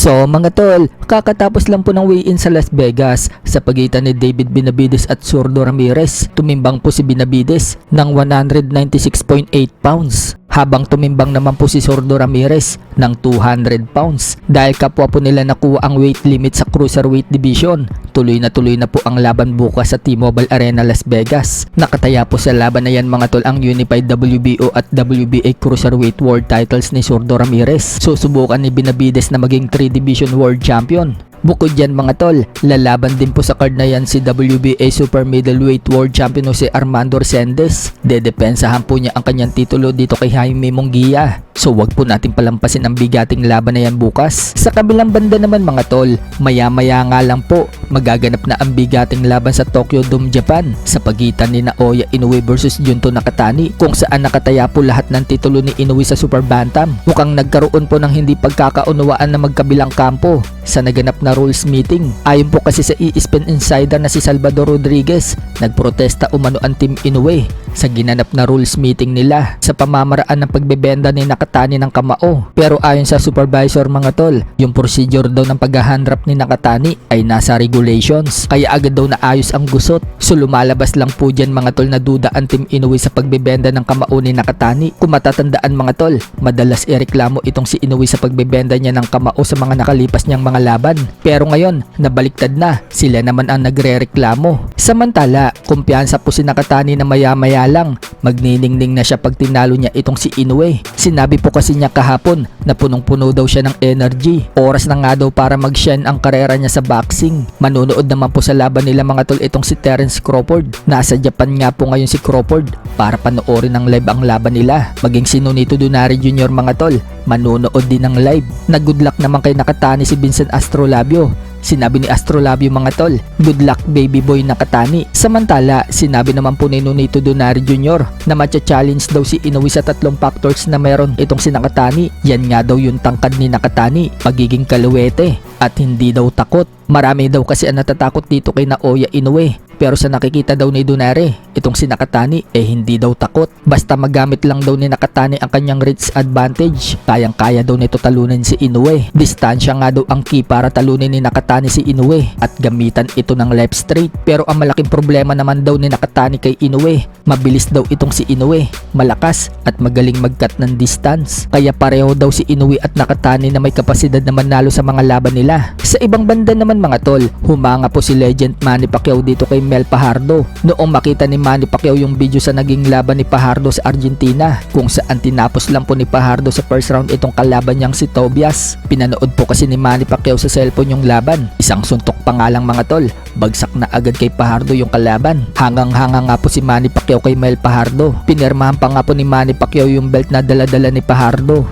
So mga tol, kakatapos lang po ng weigh-in sa Las Vegas sa pagitan ni David Benavidez at Zurdo Ramirez. Tumimbang po si Benavidez ng 196.8 pounds. Habang tumimbang naman po si Zurdo Ramirez ng 200 pounds. Dahil kapwa po nila nakuha ang weight limit sa cruiserweight division, tuloy na po ang laban bukas sa T-Mobile Arena Las Vegas. Nakataya po sa laban na yan mga tol ang Unified WBO at WBA Cruiserweight World titles ni Zurdo Ramirez. Susubukan ni Benavidez na maging 3-division world champion. Bukod dyan mga tol, lalaban din po sa card na yan si WBA Super Middleweight World Champion si Armando Resendes. Dedepensahan po niya ang kanyang titulo dito kay Jaime Munguia. So wag po natin palampasin ang bigating laban na yan bukas. Sa kabilang banda naman mga tol, maya-maya nga lang po, magaganap na ang bigating laban sa Tokyo Dome, Japan sa pagitan ni Naoya Inoue versus Junto Nakatani, kung saan nakataya po lahat ng titulo ni Inoue sa Super Bantam. Mukhang nagkaroon po ng hindi pagkakaunawaan na magkabilang kampo sa naganap na rules meeting. Ayon po kasi sa ESPN Insider na si Salvador Rodriguez, nagprotesta umano ang Team Inoue sa ginanap na rules meeting nila sa pamamaraan ng pagbebenda ni Nakatani ng kamao. Pero ayon sa supervisor mga tol, yung procedure daw ng paghahandrap ni Nakatani ay nasa regulations, kaya agad daw naayos ang gusot. So lumalabas lang po dyan mga tol na duda ang Team Inoue sa pagbebenda ng kamao ni Nakatani. Kung matatandaan mga tol, madalas ireklamo itong si Inoue sa pagbebenda niya ng kamao sa mga nakalipas niyang mga laban. Pero ngayon, nabaliktad na, sila naman ang nagre-reklamo. Samantala, kumpiyansa po si Nakatani na maya-maya lang, magniningning na siya pag tinalo niya itong si Inoue. Sinabi po kasi niya kahapon na punong-puno daw siya ng energy. Oras na nga daw para mag-shine ang karera niya sa boxing. Manunood naman po sa laban nila mga tol itong si Terence Crawford. Nasa Japan nga po ngayon si Crawford para panoorin ng live ang laban nila. Maging si Nonito Donaire Jr. mga tol, manunood din ng live. Nag-good luck naman kay Nakatani si Vincent Astrolabio. Sinabi ni Astrolabio mga tol, good luck baby boy Nakatani. Samantala, sinabi naman po ni Nonito Donaire Jr. na matcha-challenge daw si Inoue sa 3 factors na meron itong si Nakatani. Yan nga daw yung tangkad ni Nakatani, pagiging kaluwete at hindi daw takot. Marami daw kasi ang natatakot dito kay Naoya Inoue. Pero sa nakikita daw ni Donaire, itong si Nakatani hindi daw takot. Basta magamit lang daw ni Nakatani ang kanyang reach advantage, kayang-kaya daw nito talunin si Inoue. Distansya nga daw ang key para talunin ni Nakatani si Inoue at gamitan ito ng left straight. Pero ang malaking problema naman daw ni Nakatani kay Inoue, mabilis daw itong si Inoue, malakas at magaling mag-cut ng distance. Kaya pareho daw si Inoue at Nakatani na may kapasidad na manalo sa mga laban nila. Sa ibang banda naman mga tol, humanga po si legend Manny Pacquiao dito kay Mel Fajardo. Noong makita ni Manny Pacquiao yung video sa naging laban ni Fajardo sa Argentina, kung saan tinapos lang po ni Fajardo sa first round itong kalaban niyang si Tobias. Pinanood po kasi ni Manny Pacquiao sa cellphone yung laban. Isang suntok pa nga lang mga tol, bagsak na agad kay Fajardo yung kalaban. Hangang-hanga nga po si Manny Pacquiao kay Mel Fajardo. Pinirmahan pa nga po ni Manny Pacquiao yung belt na dala-dala ni Fajardo.